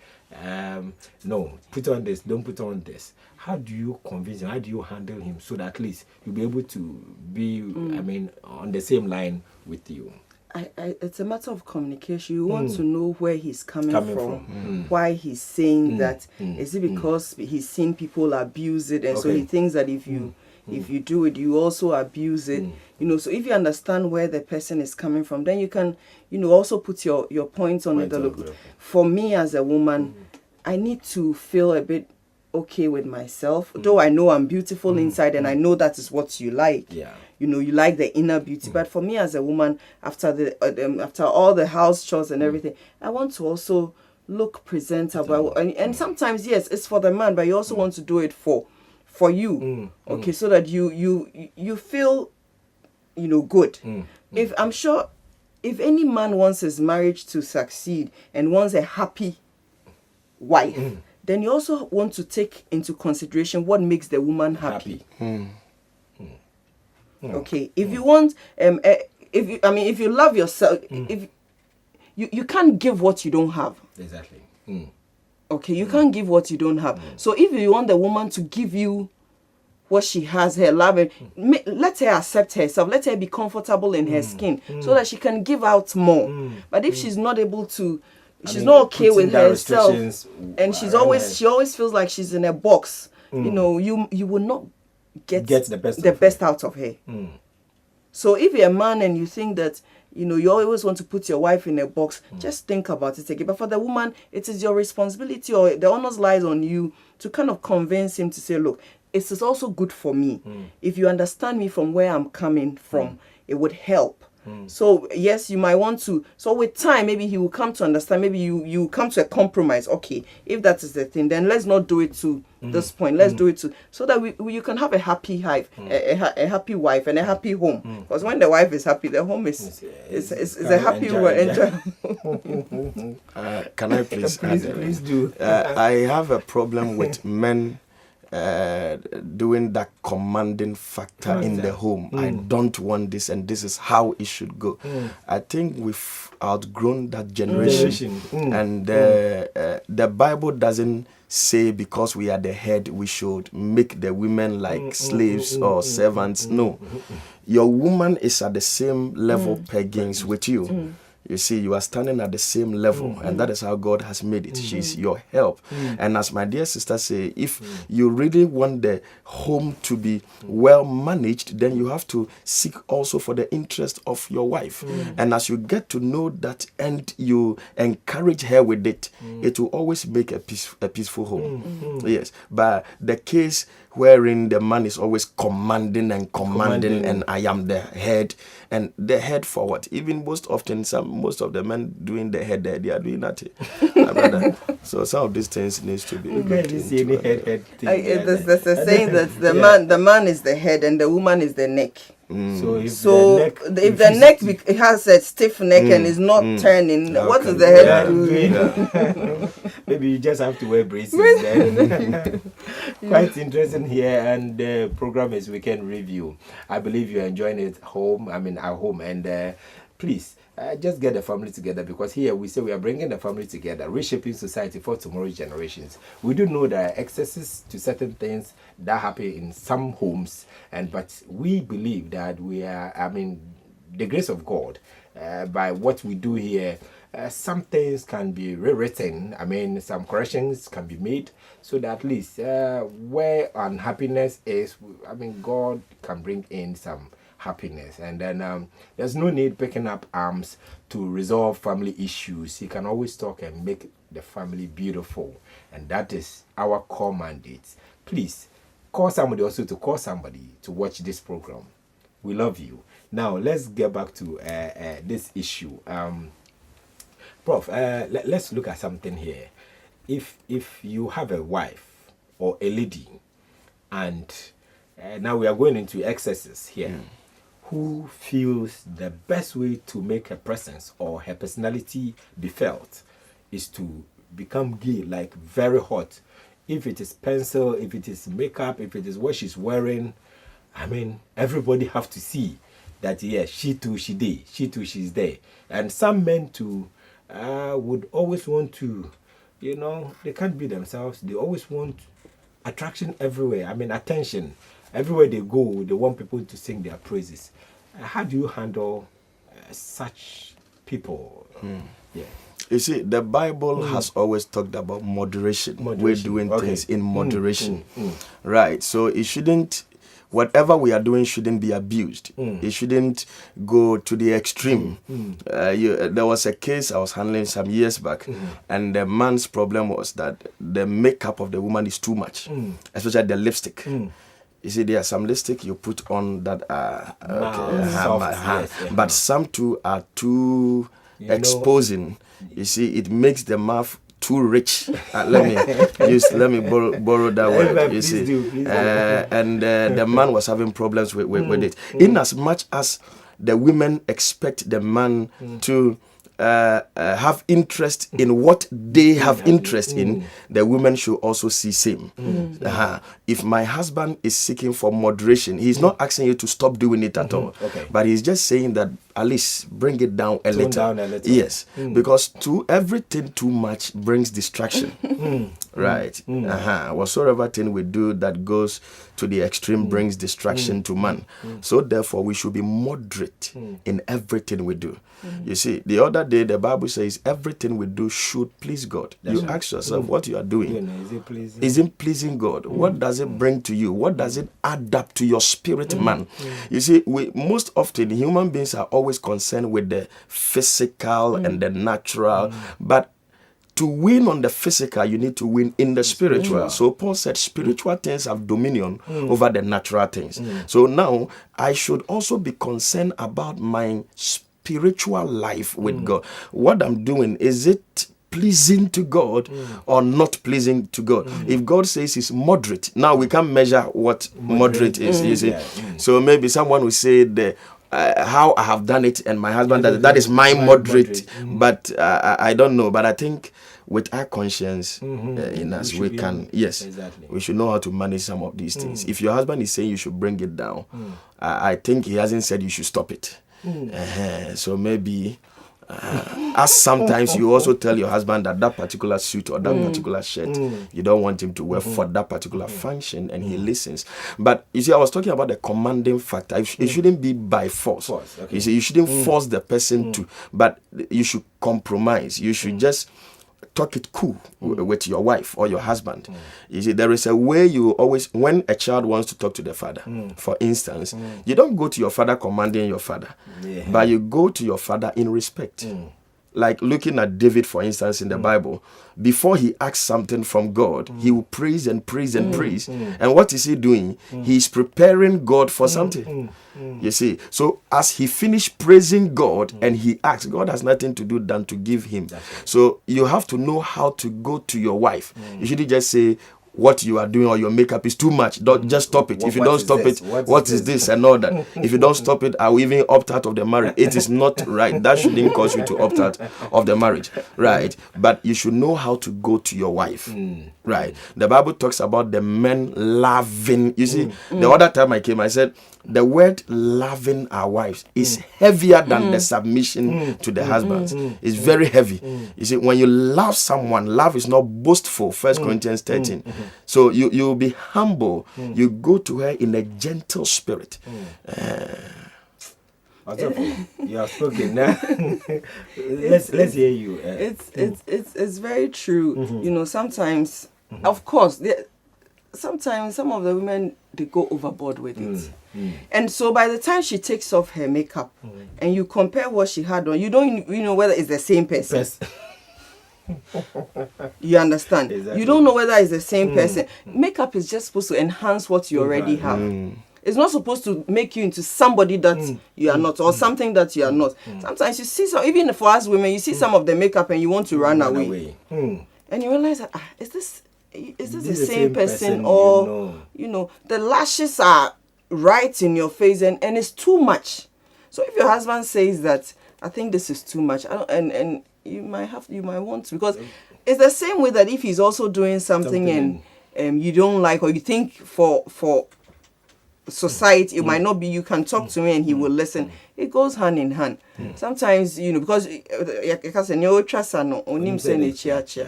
no, put on this, don't put on this? How do you convince him? How do you handle him so that at least you'll be able to be, on the same line with you? It's a matter of communication. You want to know where he's coming from. Why he's saying that. Is it because he's seen people abuse it, and so he thinks that if you do it, you also abuse it. So if you understand where the person is coming from, then you can, also put your points on it. Look, for me as a woman, I need to feel a bit okay with myself, though I know I'm beautiful inside, and I know that is what you like. You like the inner beauty. But for me as a woman, after all the house chores and everything, I want to also look presentable. And sometimes, yes, it's for the man, but you also want to do it for you. Okay, so that you feel, good. If I'm sure, if any man wants his marriage to succeed and wants a happy wife, then you also want to take into consideration what makes the woman happy. Okay, if you want, if you love yourself, if you can't give what you don't have. Exactly. Okay, you can't give what you don't have. So if you want the woman to give you what she has, her love, let her accept herself. Let her be comfortable in her skin, so that she can give out more. But if she's not able to, she's not okay with herself, and she always feels like she's in a box. You will not get the best out of her. So if you're a man and you think that you always want to put your wife in a box, just think about it again. But for the woman, it is your responsibility, or the onus lies on you to kind of convince him to say, look, it is also good for me. If you understand me from where I'm coming from, it would help. So yes, you might want to. So with time, maybe he will come to understand. Maybe you come to a compromise. Okay, if that is the thing, then let's not do it to this point. Let's do it so that you can have a happy wife, a happy wife, and a happy home. Because when the wife is happy, the home is a happy one. Can I please? Please do. I have a problem with men doing that commanding factor in the home. I don't want this, and this is how it should go. I think we've outgrown that generation. And the Bible doesn't say because we are the head we should make the women like slaves or servants. No, your woman is at the same level peggings with you. You see, you are standing at the same level, and that is how God has made it. She's your help. And as my dear sister say, if you really want the home to be well managed, then you have to seek also for the interest of your wife. And as you get to know that and you encourage her with it, it will always make a peaceful home. Yes, but the case wherein the man is always commanding, and I am the head, and the head for what? Even most of the men doing the head there, they are doing nothing. So some of these things needs to be looked into. There's a saying that the man is the head and the woman is the neck. So if the neck has a stiff neck and is not turning, what is the head doing? Maybe you just have to wear braces then. Quite interesting here, and the program is Weekend Review. I believe you're enjoying it at home, and please just get the family together, because here we say we are bringing the family together, reshaping society for tomorrow's generations. We do know there are excesses to certain things that happen in some homes, but we believe that we are, the grace of God, by what we do here, some things can be rewritten. Some corrections can be made, so that at least where unhappiness is, God can bring in some happiness. And then there's no need picking up arms to resolve family issues. He can always talk and make the family beautiful, and that is our core mandate. Please call somebody also to call somebody to watch this program. We love you. Now let's get back to this issue. Prof, let's look at something here. If you have a wife or a lady, and now we are going into excesses here, who feels the best way to make her presence or her personality be felt is to become gay, like very hot. If it is pencil, if it is makeup, if it is what she's wearing, everybody have to see that, yes, she too, she's there. And some men too would always want to, they can't be themselves. They always want attraction everywhere. Attention. Everywhere they go, they want people to sing their praises. How do you handle such people? Yeah. You see, the Bible has always talked about moderation. We're doing things in moderation. Right. So it shouldn't, whatever we are doing shouldn't be abused. It shouldn't go to the extreme. There was a case I was handling some years back, and the man's problem was that the makeup of the woman is too much, especially the lipstick. You see, there are some lipstick you put on that are but some too are too exposing. You see, it makes the mouth too rich. Let me borrow that word. You see, and the man was having problems with it. In as much as the women expect the man to have interest in what they have interest in, the women should also see same. If my husband is seeking for moderation, he's not asking you to stop doing it at all, but he's just saying that at least bring it down a little. Yes, because everything too much brings distraction. Right. Whatsoever thing we do that goes to the extreme brings distraction to man. So therefore we should be moderate in everything we do. You see, the other day the Bible says everything we do should please God. You ask yourself what you are doing. Is it pleasing God? What does it bring to you? What does it add up to your spirit, man? You see, most often human beings are always concerned with the physical and the natural, but to win on the physical, you need to win in the spiritual. So Paul said spiritual things have dominion over the natural things. So now I should also be concerned about my spiritual life with God. What I'm doing, is it pleasing to God or not pleasing to God? If God says it's moderate, now we can measure what moderate is. You see? So maybe someone will say how I have done it and my husband that is my moderate. But I don't know. But I think with our conscience in us, we can, we should know how to manage some of these things. If your husband is saying you should bring it down, I think he hasn't said you should stop it. So maybe as sometimes you also tell your husband that particular suit or that particular shirt you don't want him to wear for that particular function, and he listens. But you see, I was talking about the commanding factor. It shouldn't be by force. You see, you shouldn't force the person to, but you should compromise. You should just talk it cool with your wife or your husband. You see, there is a way you always, when a child wants to talk to the father, for instance, you don't go to your father commanding your father, but you go to your father in respect. Like looking at David, for instance, in the Bible, before he asks something from God, he will praise and praise and praise. And what is he doing? He's preparing God for something. You see, so as he finished praising God and he asked, God has nothing to do than to give him. So you have to know how to go to your wife. You shouldn't just say, what you are doing or your makeup is too much. Don't just stop it. If you don't stop it, what is this and all that? If you don't stop it, I will even opt out of the marriage. It is not right. That shouldn't cause you to opt out of the marriage, right? But you should know how to go to your wife, right? The Bible talks about the men loving. You see, the other time I came, I said the word loving our wives is heavier than the submission to the husbands. It's very heavy. You see, when you love someone, love is not boastful. 1 Corinthians 13. So you will be humble. You go to her in a gentle spirit. You are spoken now. let's hear you. It's very true. You know, sometimes, of course, sometimes some of the women, they go overboard with it. And so by the time she takes off her makeup and you compare what she had on, you don't know whether it's the same person. You understand? Exactly. You don't know whether it's the same person. Makeup is just supposed to enhance what you already have. It's not supposed to make you into somebody that you are not, or something that you are not. Sometimes you see some, even for us women, you see some of the makeup and you want to run away. And you realize that, is this the same person? Or you know, the lashes are right in your face and it's too much. So if your husband says that, I think this is too much, and you might want to, because it's the same way that if he's also doing something and you don't like, or you think for society it might not be, you can talk to me and he will listen. It goes hand in hand. Sometimes, you know, because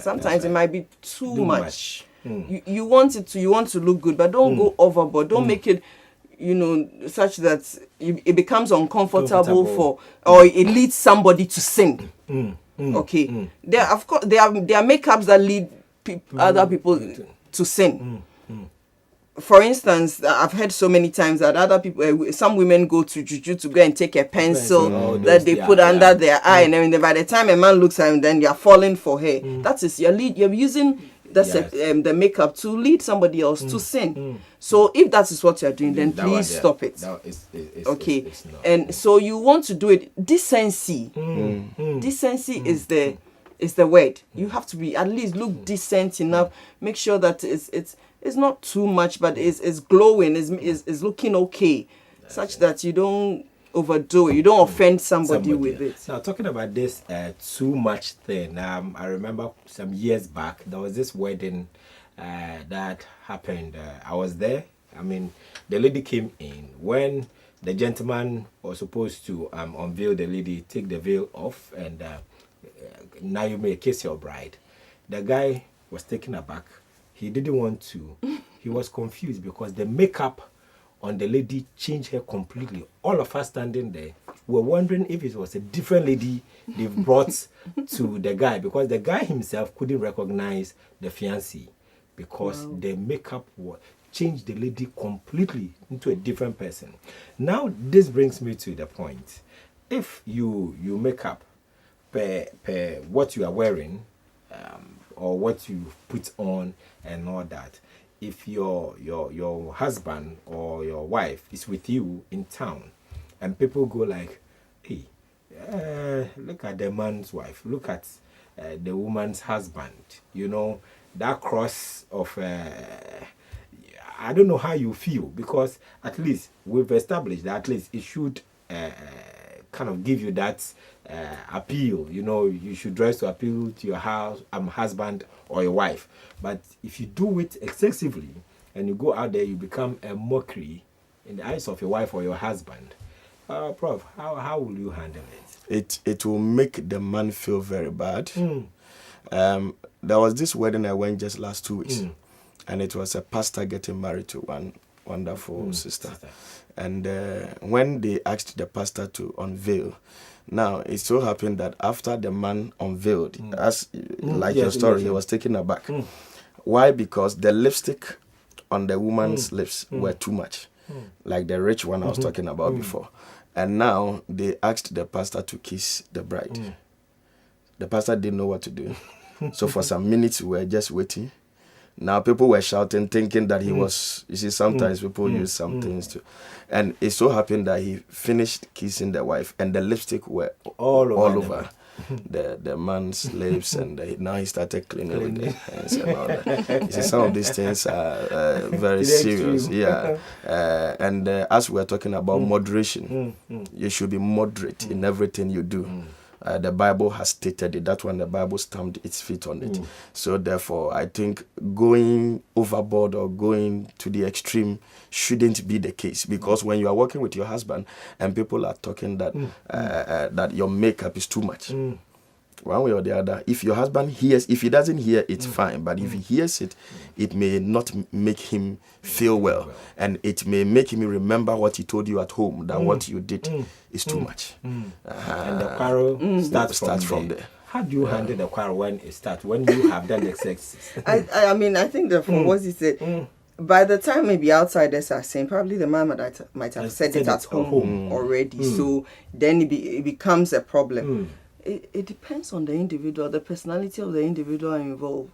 sometimes it might be too much. You want to look good, but don't go overboard. Don't make it, you know, such that it becomes uncomfortable for, or it leads somebody to sin. Okay. There, of course, there are makeups that lead other people to sin. For instance, I've heard so many times that other people, some women go to juju to go and take a pencil that they put under their eye, and then by the time a man looks at him, then you're falling for her. That is you're using the makeup to lead somebody else to sin. So if that is what you're doing, then please stop it. And so you want to do it decency. Decency is the is the word. You have to be at least look decent enough. Make sure that it's not too much, but is glowing, is looking okay, such that you don't overdo it. You don't offend somebody with it. Now, talking about this too much thing, I remember some years back there was this wedding that happened. I was there. I mean, the lady came in when the gentleman was supposed to unveil the lady, take the veil off, and now you may kiss your bride. The guy was taken aback. He didn't want to. He was confused because the makeup on the lady changed her completely. All of us standing there were wondering if it was a different lady they've brought to the guy, because the guy himself couldn't recognize the fiancée because the makeup changed the lady completely into a different person. Now, this brings me to the point. If you make up per what you are wearing or what you put on and all that, if your husband or your wife is with you in town and people go like, hey, look at the man's wife, look at the woman's husband, you know, that cross of I don't know how you feel, because at least we've established that at least it should kind of give you that appeal. You know, you should dress to appeal to your husband or your wife. But if you do it excessively and you go out there, you become a mockery in the eyes of your wife or your husband. Prof, how will you handle it? It will make the man feel very bad. There was this wedding I went just last 2 weeks, and it was a pastor getting married to one wonderful sister. And when they asked the pastor to unveil, now it so happened that after the man unveiled, your story, he was taken aback. Why? Because the lipstick on the woman's lips were too much, like the rich one I was talking about before. And now they asked the pastor to kiss the bride. The pastor didn't know what to do. So for some minutes we were just waiting. Now people were shouting, thinking that he was, you see, sometimes people use some things to. And it so happened that he finished kissing the wife and the lipstick were all over the man's lips, and now he started cleaning with the hands and all that. You see, some of these things are very serious. And as we're talking about moderation, you should be moderate in everything you do. The Bible has stated it. That's when the Bible stamped its feet on it. So therefore, I think going overboard or going to the extreme shouldn't be the case, because when you are working with your husband and people are talking that that your makeup is too much, one way or the other, if your husband hears, if he doesn't hear, it's fine. But if he hears it, it may not make him feel well, and it may make him remember what he told you at home, that what you did is too much. And the quarrel starts from there. How do you handle the quarrel when it starts, when you have done the sex? I mean, I think that from what he said, by the time maybe outsiders are saying, probably the man might have said it at home already. So then it becomes a problem. It depends on the individual, the personality of the individual involved.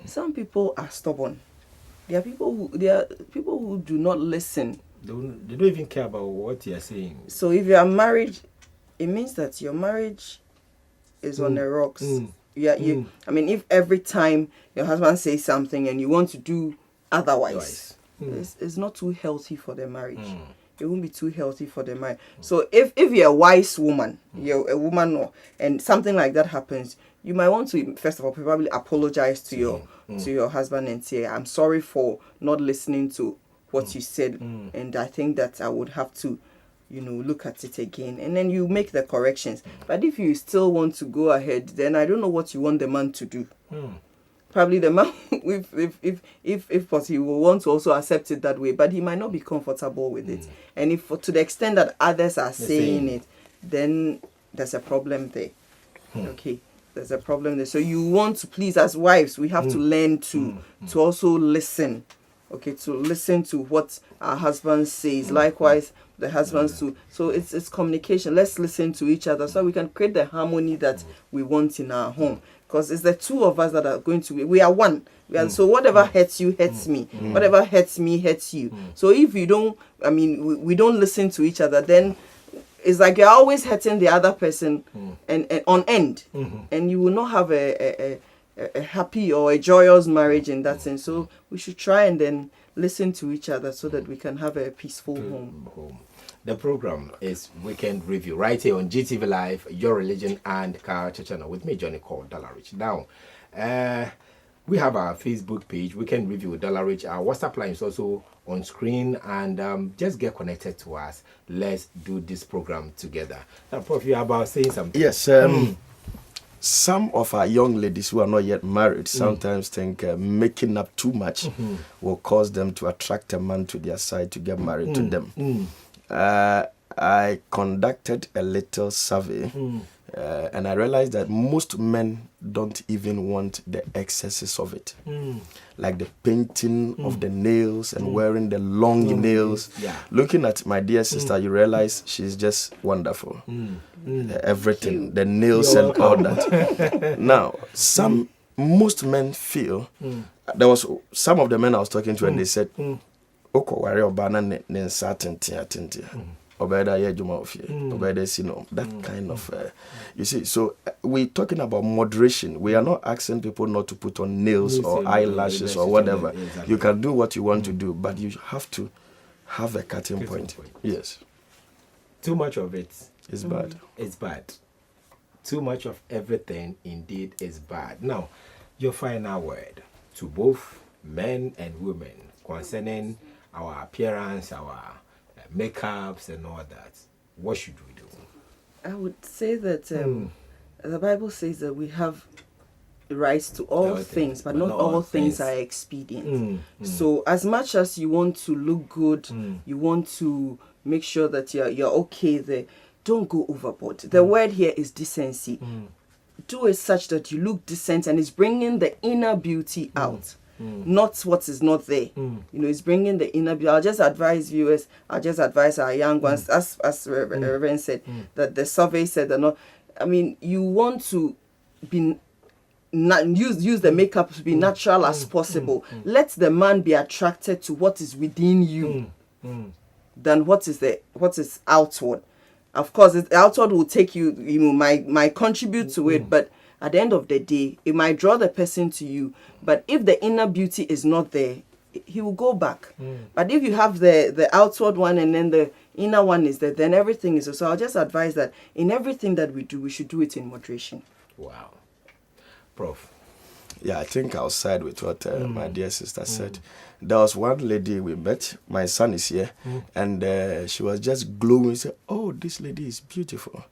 Some people are stubborn. There are people who do not listen. They don't even care about what you are saying. So if you are married, it means that your marriage is on the rocks. I mean, if every time your husband says something and you want to do otherwise, it's not too healthy for the marriage. It won't be too healthy for the marriage. So if you're a wise woman, you're a woman, and something like that happens, you might want to, first of all, probably apologize to your husband and say, I'm sorry for not listening to what you said, and I think that I would have to, look at it again, and then you make the corrections. But if you still want to go ahead, then I don't know what you want the man to do. Probably the man, if possible, he will want to also accept it that way, but he might not be comfortable with it. And if to the extent that others are saying it, then there's a problem there. Okay, there's a problem there. So you want to, please, as wives, we have to learn to also listen. Okay, to listen to what our husband says. Likewise, the husbands too. So it's communication. Let's listen to each other so we can create the harmony that we want in our home. Because it's the two of us that are going to, we are one. So whatever hurts you, hurts me. Whatever hurts me, hurts you. So if you don't, we don't listen to each other, then it's like you're always hurting the other person and on end, and you will not have a happy or a joyous marriage in that sense. So we should try and then listen to each other so that we can have a peaceful home. The program is Weekend Review right here on GTV Live, Your Religion and Culture channel with me, Johnny called Dollarich. Now, we have our Facebook page, Weekend Review with Dollarich. Our WhatsApp line is also on screen, and just get connected to us. Let's do this program together. Now, Prof, you're about saying something. Yes. Some of our young ladies who are not yet married sometimes think making up too much will cause them to attract a man to their side to get married to them. I conducted a little survey and I realized that most men don't even want the excesses of it. Like the painting of the nails and wearing the long nails. Yeah. Looking at my dear sister, you realize she's just wonderful. Everything, the nails and all that. Now, most men feel, there was some of the men I was talking to and they said, Oko wari obana ne nsa tintia. Obeda ye juma ofie. Obeda sino. That kind of, you see. So we're talking about moderation. We are not asking people not to put on nails or eyelashes or whatever. Exactly. You can do what you want to do, but you have to have a cutting point. Yes. Too much of it It's bad. It's bad. Too much of everything indeed is bad. Now, your final word to both men and women concerning our appearance, our makeups and all that. What should we do? I would say that the Bible says that we have rights to all things, but not all things are expedient. So as much as you want to look good, you want to make sure that you're okay there, don't go overboard. The word here is decency. Do it such that you look decent and it's bringing the inner beauty out. Not what is not there. You know, it's bringing the inner beauty. I'll just advise viewers, I'll just advise our young ones, as Reverend said, that the survey said that I mean, you want to be use the makeup to be natural as possible. Let the man be attracted to what is within you than what is outward. Of course, the outward will take you might contribute to it, but at the end of the day, it might draw the person to you. But if the inner beauty is not there, he will go back. But if you have the outward one and then the inner one is there, then everything is. So I'll just advise that in everything that we do, we should do it in moderation. Wow. Prof. Yeah, I think I'll side with what my dear sister said. There was one lady we met, my son is here, and she was just glowing. Said, "Oh, this lady is beautiful."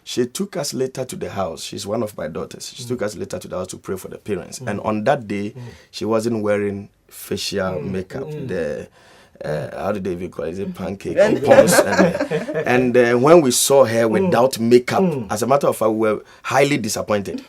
She took us later to the house. She's one of my daughters. She took us later to the house to pray for the parents. And on that day, she wasn't wearing facial makeup. The how did they even call it? Is it pancake or pons? And when we saw her without makeup, as a matter of fact, we were highly disappointed.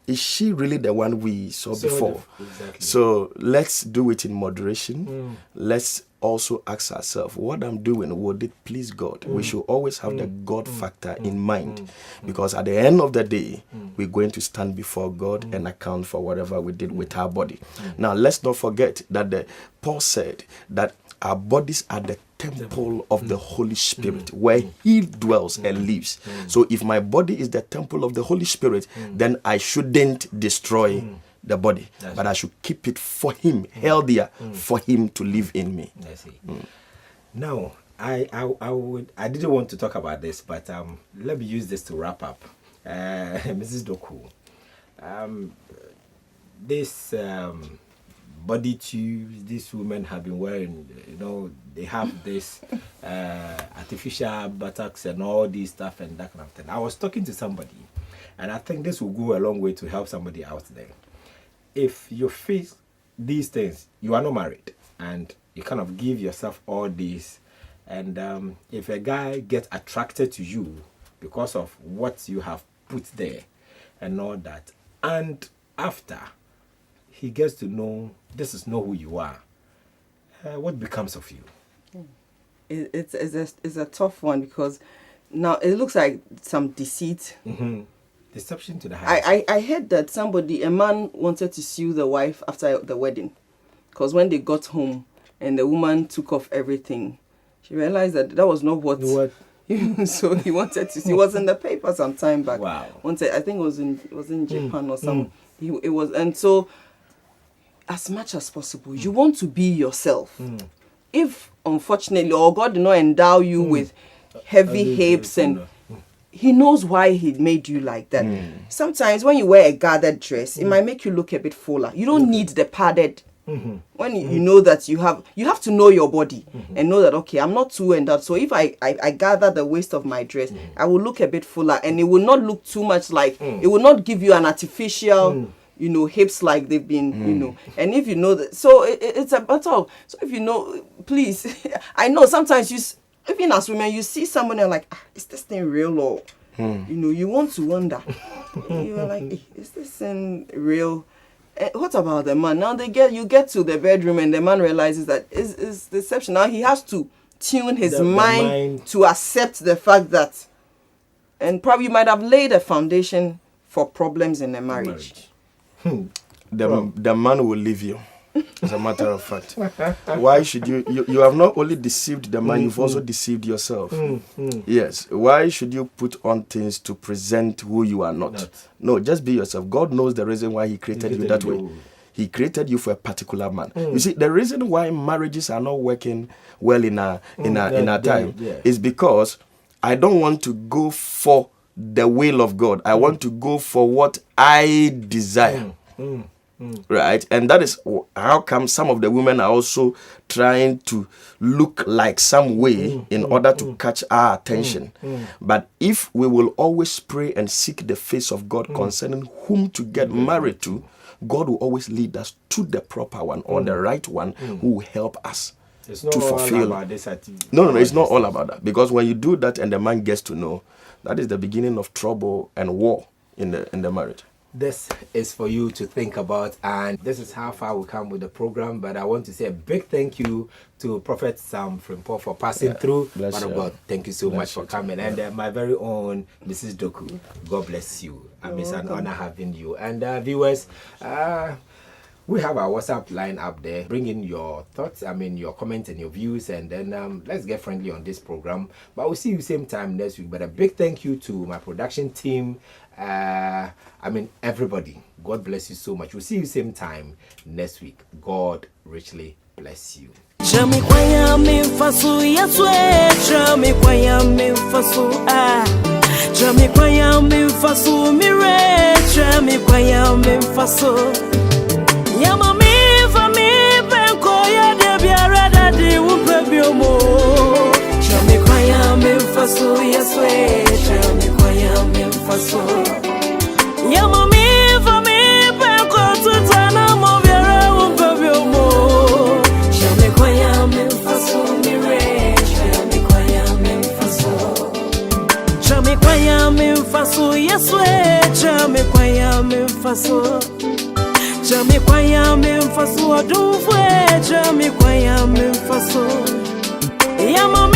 Is she really the one we saw before? Exactly. So let's do it in moderation. Let's also ask ourselves, what I'm doing, would it please God? We should always have the God factor in mind, because at the end of the day, we're going to stand before God and account for whatever we did with our body. Now, let's not forget that Paul said that our bodies are the temple of the Holy Spirit, where He dwells and lives. So if my body is the temple of the Holy Spirit, then I shouldn't destroy the body, but I should keep it for Him, healthier, for Him to live in me. I see. Now, I didn't want to talk about this, but let me use this to wrap up. Mrs. Doku, this body tubes these women have been wearing, they have this artificial buttocks and all this stuff and that kind of thing. I was talking to somebody, and I think this will go a long way to help somebody out there. If you face these things, you are not married, and you kind of give yourself all this, and if a guy gets attracted to you because of what you have put there and all that, and after he gets to know this is not who you are, what becomes of you? It's a tough one, because now it looks like some deceit. Deception to the highest. I heard that a man wanted to sue the wife after the wedding, because when they got home and the woman took off everything, she realized that was not what. So he wanted to see. It was in the paper some time back. Wow. Wanted, I think it was in Japan or something. It was, and so as much as possible, you want to be yourself. If unfortunately, or God did not endow you with heavy hips, and He knows why He made you like that. Sometimes when you wear a gathered dress, it might make you look a bit fuller. You don't need the padded. When you know that you have to know your body and know that, okay, I'm not too endowed. So if I gather the waist of my dress, I will look a bit fuller, and it will not look too much like, it will not give you an artificial, hips like they've been, And if you know that, so it's a matter of, so if you know, please, I know sometimes even as women, you see someone and like, is this thing real, or, you want to wonder. You're like, is this thing real? What about the man? Now you get to the bedroom and the man realizes that it's deception. Now he has to tune his mind to accept the fact that, and probably you might have laid a foundation for problems in a marriage. The man will leave you. As a matter of fact, why should you have not only deceived the man, you've also deceived yourself. Yes, why should you put on things to present who you are not? No, just be yourself. God knows the reason why He created you that way. He created you for a particular man. You see, the reason why marriages are not working well in our time is because I don't want to go for the will of God. I want to go for what I desire. Right, and that is how come some of the women are also trying to look like some way in order to catch our attention. But if we will always pray and seek the face of God concerning whom to get married to, God will always lead us to the proper one or the right one who will help us it's not to fulfill. All about this No, it's not all about that, because when you do that and the man gets to know, that is the beginning of trouble and war in the marriage. This is for you to think about, and this is how far we come with the program. But I want to say a big thank you to Prophet Sam Frimpong for passing through. Man of God, thank you so much for coming. And my very own Mrs. Doku, God bless you. It's an honor having you. And viewers, we have our WhatsApp line up there. Bring in your thoughts, your comments and your views, and then let's get friendly on this program. But we'll see you same time next week. But a big thank you to my production team. Everybody. God bless you so much. We'll see you same time next week. God richly bless you. Jami kwaya memfaso adufwe jami kwaya memfaso ya mama